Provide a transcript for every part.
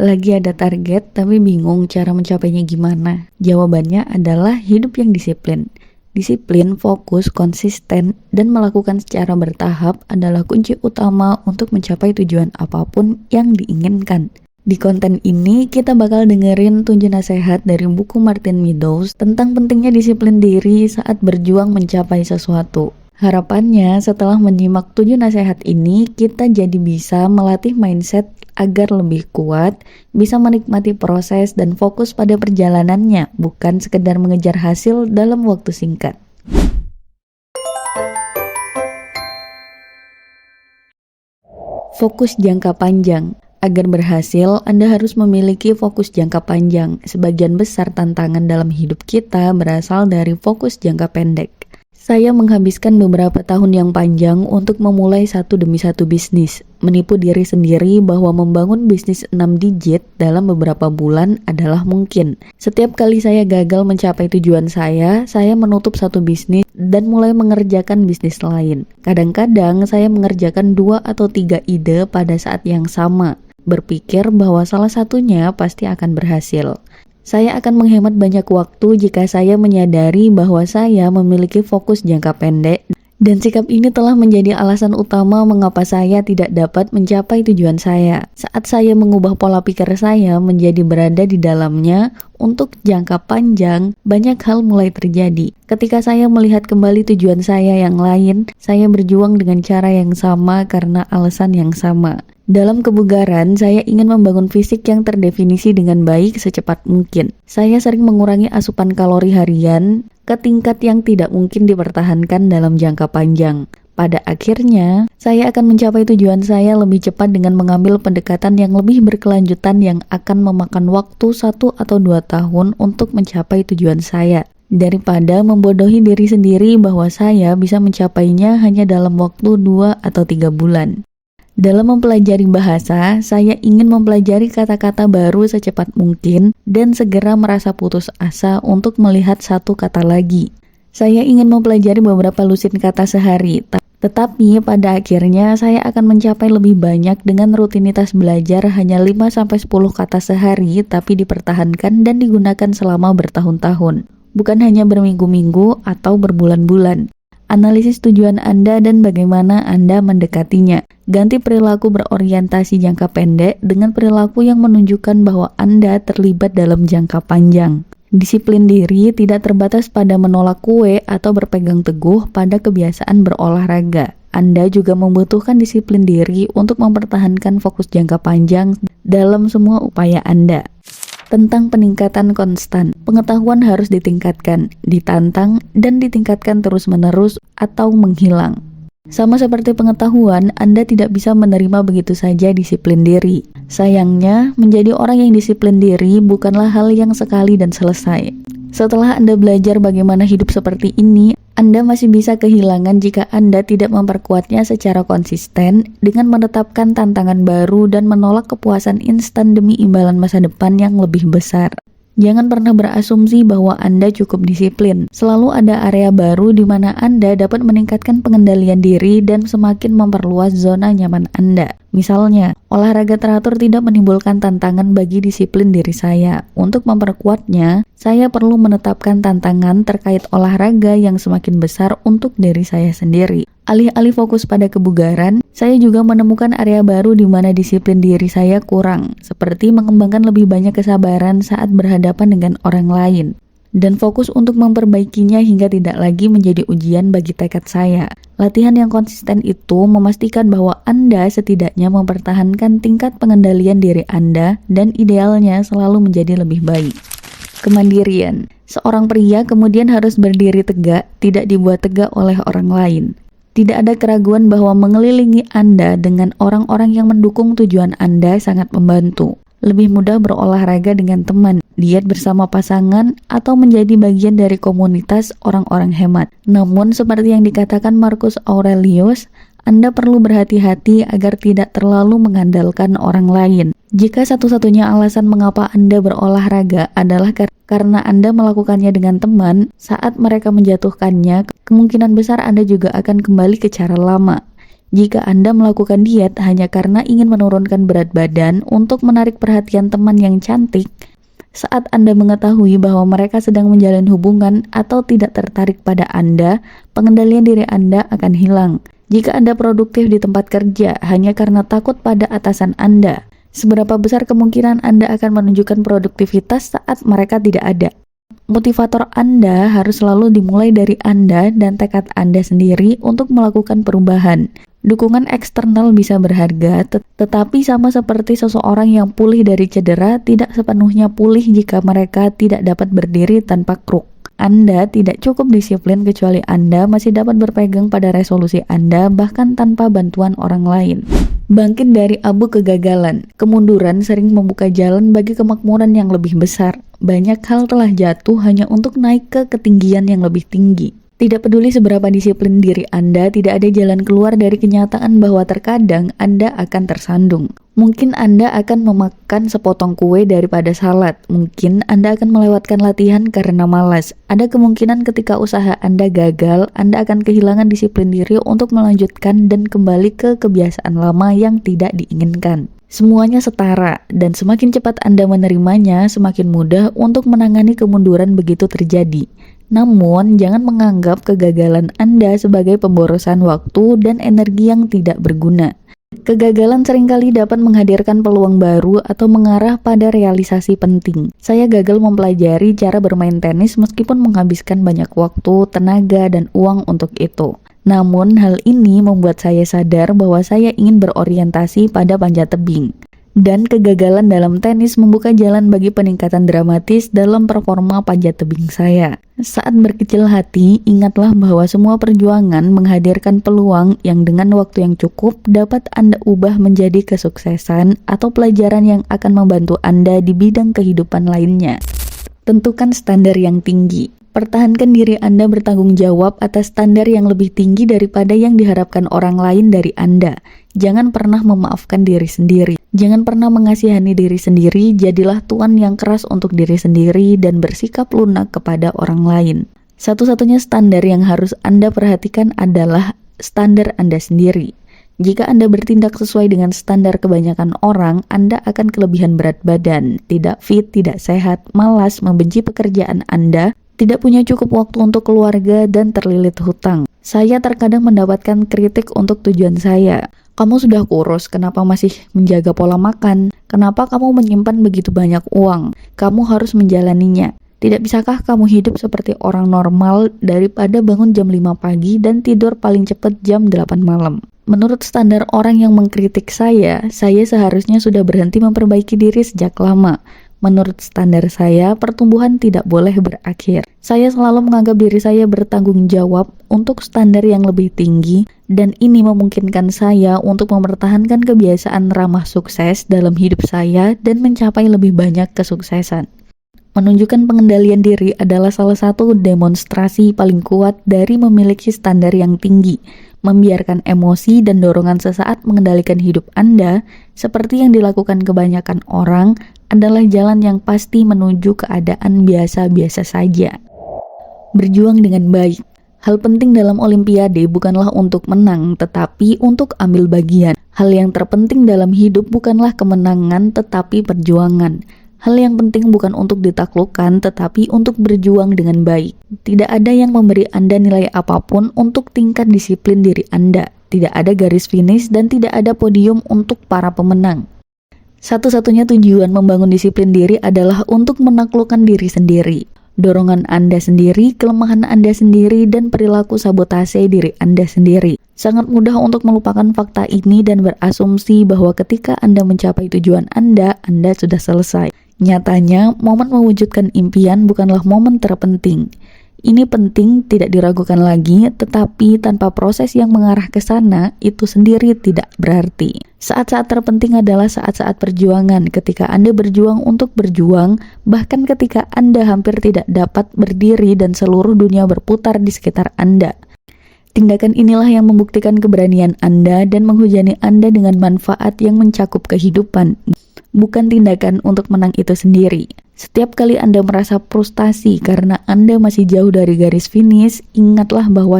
Lagi ada target tapi bingung cara mencapainya gimana? Jawabannya adalah hidup yang disiplin. Disiplin, fokus, konsisten, dan melakukan secara bertahap adalah kunci utama untuk mencapai tujuan apapun yang diinginkan. Di konten ini, kita bakal dengerin 7 nasihat dari buku Martin Meadows tentang pentingnya disiplin diri saat berjuang mencapai sesuatu. Harapannya setelah menyimak 7 nasihat ini, kita jadi bisa melatih mindset agar lebih kuat, bisa menikmati proses dan fokus pada perjalanannya, bukan sekedar mengejar hasil dalam waktu singkat. Fokus jangka panjang. Agar berhasil, Anda harus memiliki fokus jangka panjang. Sebagian besar tantangan dalam hidup kita berasal dari fokus jangka pendek. Saya menghabiskan beberapa tahun yang panjang untuk memulai satu demi satu bisnis, menipu diri sendiri bahwa membangun bisnis 6 digit dalam beberapa bulan adalah mungkin. Setiap kali saya gagal mencapai tujuan saya menutup satu bisnis dan mulai mengerjakan bisnis lain. Kadang-kadang saya mengerjakan 2 atau 3 ide pada saat yang sama, berpikir bahwa salah satunya pasti akan berhasil. Saya akan menghemat banyak waktu jika saya menyadari bahwa saya memiliki fokus jangka pendek, dan sikap ini telah menjadi alasan utama mengapa saya tidak dapat mencapai tujuan saya. Saat saya mengubah pola pikir saya menjadi berada di dalamnya untuk jangka panjang, banyak hal mulai terjadi. Ketika saya melihat kembali tujuan saya yang lain, saya berjuang dengan cara yang sama karena alasan yang sama. Dalam kebugaran, saya ingin membangun fisik yang terdefinisi dengan baik secepat mungkin. Saya sering mengurangi asupan kalori harian ke tingkat yang tidak mungkin dipertahankan dalam jangka panjang. Pada akhirnya, saya akan mencapai tujuan saya lebih cepat dengan mengambil pendekatan yang lebih berkelanjutan yang akan memakan waktu 1 atau 2 tahun untuk mencapai tujuan saya, daripada membodohi diri sendiri bahwa saya bisa mencapainya hanya dalam waktu 2 atau 3 bulan. Dalam mempelajari bahasa, saya ingin mempelajari kata-kata baru secepat mungkin dan segera merasa putus asa untuk melihat satu kata lagi. Saya ingin mempelajari beberapa lusin kata sehari, tetapi pada akhirnya saya akan mencapai lebih banyak dengan rutinitas belajar hanya 5-10 kata sehari tapi dipertahankan dan digunakan selama bertahun-tahun, bukan hanya berminggu-minggu atau berbulan-bulan. Analisis tujuan Anda dan bagaimana Anda mendekatinya. Ganti perilaku berorientasi jangka pendek dengan perilaku yang menunjukkan bahwa Anda terlibat dalam jangka panjang. Disiplin diri tidak terbatas pada menolak kue atau berpegang teguh pada kebiasaan berolahraga. Anda juga membutuhkan disiplin diri untuk mempertahankan fokus jangka panjang dalam semua upaya Anda. Tentang peningkatan konstan, pengetahuan harus ditingkatkan, ditantang, dan ditingkatkan terus-menerus atau menghilang. Sama seperti pengetahuan, Anda tidak bisa menerima begitu saja disiplin diri. Sayangnya, menjadi orang yang disiplin diri bukanlah hal yang sekali dan selesai. Setelah Anda belajar bagaimana hidup seperti ini, Anda masih bisa kehilangan jika Anda tidak memperkuatnya secara konsisten dengan menetapkan tantangan baru dan menolak kepuasan instan demi imbalan masa depan yang lebih besar. Jangan pernah berasumsi bahwa Anda cukup disiplin. Selalu ada area baru di mana Anda dapat meningkatkan pengendalian diri dan semakin memperluas zona nyaman Anda. Misalnya, olahraga teratur tidak menimbulkan tantangan bagi disiplin diri saya. Untuk memperkuatnya, saya perlu menetapkan tantangan terkait olahraga yang semakin besar untuk diri saya sendiri. Alih-alih fokus pada kebugaran, saya juga menemukan area baru di mana disiplin diri saya kurang, seperti mengembangkan lebih banyak kesabaran saat berhadapan dengan orang lain, dan fokus untuk memperbaikinya hingga tidak lagi menjadi ujian bagi tekad saya. Latihan yang konsisten itu memastikan bahwa Anda setidaknya mempertahankan tingkat pengendalian diri Anda dan idealnya selalu menjadi lebih baik. Kemandirian. Seorang pria kemudian harus berdiri tegak, tidak dibuat tegak oleh orang lain. Tidak ada keraguan bahwa mengelilingi Anda dengan orang-orang yang mendukung tujuan Anda sangat membantu. Lebih mudah berolahraga dengan teman, diet bersama pasangan, atau menjadi bagian dari komunitas orang-orang hemat. Namun, seperti yang dikatakan Marcus Aurelius, Anda perlu berhati-hati agar tidak terlalu mengandalkan orang lain. Jika satu-satunya alasan mengapa Anda berolahraga adalah karena Anda melakukannya dengan teman, saat mereka menjatuhkannya, kemungkinan besar Anda juga akan kembali ke cara lama. Jika Anda melakukan diet hanya karena ingin menurunkan berat badan untuk menarik perhatian teman yang cantik, saat Anda mengetahui bahwa mereka sedang menjalin hubungan atau tidak tertarik pada Anda, pengendalian diri Anda akan hilang. Jika Anda produktif di tempat kerja hanya karena takut pada atasan Anda, seberapa besar kemungkinan Anda akan menunjukkan produktivitas saat mereka tidak ada? Motivator Anda harus selalu dimulai dari Anda dan tekad Anda sendiri untuk melakukan perubahan. Dukungan eksternal bisa berharga, tetapi sama seperti seseorang yang pulih dari cedera, tidak sepenuhnya pulih jika mereka tidak dapat berdiri tanpa kruk. Anda tidak cukup disiplin kecuali Anda masih dapat berpegang pada resolusi Anda bahkan tanpa bantuan orang lain. Bangkit dari abu kegagalan. Kemunduran sering membuka jalan bagi kemakmuran yang lebih besar. Banyak hal telah jatuh hanya untuk naik ke ketinggian yang lebih tinggi. Tidak peduli seberapa disiplin diri Anda, tidak ada jalan keluar dari kenyataan bahwa terkadang Anda akan tersandung. Mungkin Anda akan memakan sepotong kue daripada salad. Mungkin Anda akan melewatkan latihan karena malas. Ada kemungkinan ketika usaha Anda gagal, Anda akan kehilangan disiplin diri untuk melanjutkan dan kembali ke kebiasaan lama yang tidak diinginkan. Semuanya setara, dan semakin cepat Anda menerimanya, semakin mudah untuk menangani kemunduran begitu terjadi. Namun, jangan menganggap kegagalan Anda sebagai pemborosan waktu dan energi yang tidak berguna. Kegagalan seringkali dapat menghadirkan peluang baru atau mengarah pada realisasi penting. Saya gagal mempelajari cara bermain tenis meskipun menghabiskan banyak waktu, tenaga, dan uang untuk itu. Namun, hal ini membuat saya sadar bahwa saya ingin berorientasi pada panjat tebing. Dan kegagalan dalam tenis membuka jalan bagi peningkatan dramatis dalam performa panjat tebing saya. Saat berkecil hati, ingatlah bahwa semua perjuangan menghadirkan peluang yang dengan waktu yang cukup dapat Anda ubah menjadi kesuksesan atau pelajaran yang akan membantu Anda di bidang kehidupan lainnya. Tentukan standar yang tinggi. Pertahankan diri Anda bertanggung jawab atas standar yang lebih tinggi daripada yang diharapkan orang lain dari Anda. Jangan pernah memaafkan diri sendiri. Jangan pernah mengasihani diri sendiri. Jadilah tuan yang keras untuk diri sendiri dan bersikap lunak kepada orang lain. Satu-satunya standar yang harus Anda perhatikan adalah standar Anda sendiri. Jika Anda bertindak sesuai dengan standar kebanyakan orang, Anda akan kelebihan berat badan, tidak fit, tidak sehat, malas, membenci pekerjaan Anda, tidak punya cukup waktu untuk keluarga, dan terlilit hutang. Saya terkadang mendapatkan kritik untuk tujuan saya. Kamu sudah kurus, kenapa masih menjaga pola makan? Kenapa kamu menyimpan begitu banyak uang? Kamu harus menjalaninya. Tidak bisakah kamu hidup seperti orang normal daripada bangun jam 5 pagi dan tidur paling cepat jam 8 malam? Menurut standar orang yang mengkritik saya seharusnya sudah berhenti memperbaiki diri sejak lama. Menurut standar saya, pertumbuhan tidak boleh berakhir. Saya selalu menganggap diri saya bertanggung jawab untuk standar yang lebih tinggi, dan ini memungkinkan saya untuk mempertahankan kebiasaan ramah sukses dalam hidup saya dan mencapai lebih banyak kesuksesan. Menunjukkan pengendalian diri adalah salah satu demonstrasi paling kuat dari memiliki standar yang tinggi. Membiarkan emosi dan dorongan sesaat mengendalikan hidup Anda, seperti yang dilakukan kebanyakan orang, adalah jalan yang pasti menuju keadaan biasa-biasa saja. Berjuang dengan baik. Hal penting dalam Olimpiade bukanlah untuk menang, tetapi untuk ambil bagian. Hal yang terpenting dalam hidup bukanlah kemenangan, tetapi perjuangan. Hal yang penting bukan untuk ditaklukkan, tetapi untuk berjuang dengan baik. Tidak ada yang memberi Anda nilai apapun untuk tingkat disiplin diri Anda. Tidak ada garis finish dan tidak ada podium untuk para pemenang. Satu-satunya tujuan membangun disiplin diri adalah untuk menaklukkan diri sendiri. Dorongan Anda sendiri, kelemahan Anda sendiri, dan perilaku sabotase diri Anda sendiri. Sangat mudah untuk melupakan fakta ini dan berasumsi bahwa ketika Anda mencapai tujuan Anda sudah selesai. Nyatanya, momen mewujudkan impian bukanlah momen terpenting. Ini penting, tidak diragukan lagi, tetapi tanpa proses yang mengarah ke sana, itu sendiri tidak berarti. Saat-saat terpenting adalah saat-saat perjuangan, ketika Anda berjuang untuk berjuang, bahkan ketika Anda hampir tidak dapat berdiri dan seluruh dunia berputar di sekitar Anda. Tindakan inilah yang membuktikan keberanian Anda dan menghujani Anda dengan manfaat yang mencakup kehidupan. Bukan tindakan untuk menang itu sendiri. Setiap kali Anda merasa frustasi karena Anda masih jauh dari garis finish, ingatlah bahwa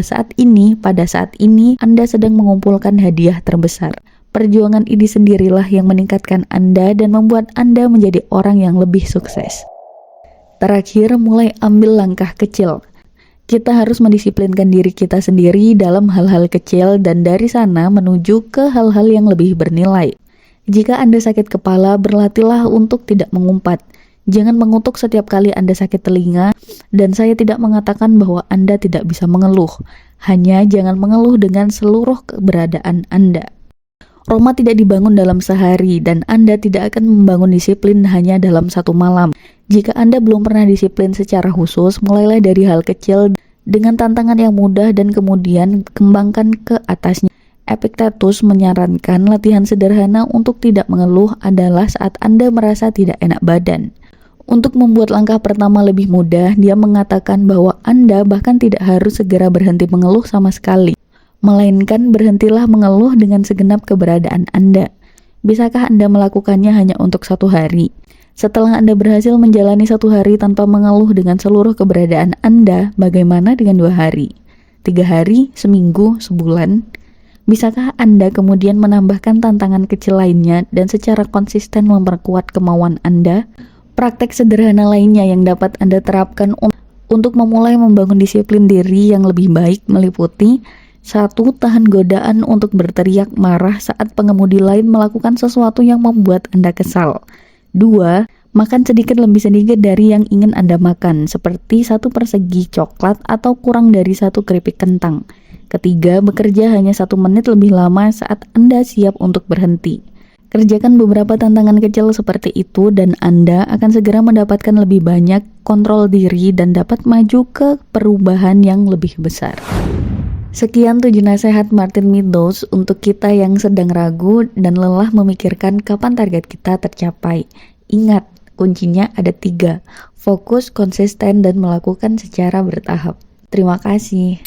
pada saat ini, Anda sedang mengumpulkan hadiah terbesar. Perjuangan ini sendirilah yang meningkatkan Anda dan membuat Anda menjadi orang yang lebih sukses. Terakhir, mulai ambil langkah kecil. Kita harus mendisiplinkan diri kita sendiri dalam hal-hal kecil dan dari sana menuju ke hal-hal yang lebih bernilai. Jika Anda sakit kepala, berlatihlah untuk tidak mengumpat. Jangan mengutuk setiap kali Anda sakit telinga, dan saya tidak mengatakan bahwa Anda tidak bisa mengeluh. Hanya jangan mengeluh dengan seluruh keberadaan Anda. Roma tidak dibangun dalam sehari, dan Anda tidak akan membangun disiplin hanya dalam satu malam. Jika Anda belum pernah disiplin secara khusus, mulailah dari hal kecil dengan tantangan yang mudah dan kemudian kembangkan ke atasnya. Epictetus menyarankan latihan sederhana untuk tidak mengeluh adalah saat Anda merasa tidak enak badan. Untuk membuat langkah pertama lebih mudah, dia mengatakan bahwa Anda bahkan tidak harus segera berhenti mengeluh sama sekali, melainkan berhentilah mengeluh dengan segenap keberadaan Anda. Bisakah Anda melakukannya hanya untuk 1 hari? Setelah Anda berhasil menjalani 1 hari tanpa mengeluh dengan seluruh keberadaan Anda, bagaimana dengan 2 hari? 3 hari, seminggu, sebulan? Bisakah Anda kemudian menambahkan tantangan kecil lainnya dan secara konsisten memperkuat kemauan Anda? Praktek sederhana lainnya yang dapat Anda terapkan untuk memulai membangun disiplin diri yang lebih baik meliputi 1. Tahan godaan untuk berteriak marah saat pengemudi lain melakukan sesuatu yang membuat Anda kesal. 2. Makan lebih sedikit dari yang ingin Anda makan, seperti 1 persegi coklat atau kurang dari 1 keripik kentang. 3. Bekerja hanya 1 menit lebih lama saat Anda siap untuk berhenti. Kerjakan beberapa tantangan kecil seperti itu dan Anda akan segera mendapatkan lebih banyak kontrol diri dan dapat maju ke perubahan yang lebih besar. Sekian 7 nasihat Martin Meadows untuk kita yang sedang ragu dan lelah memikirkan kapan target kita tercapai. Ingat, kuncinya ada 3, fokus, konsisten, dan melakukan secara bertahap. Terima kasih.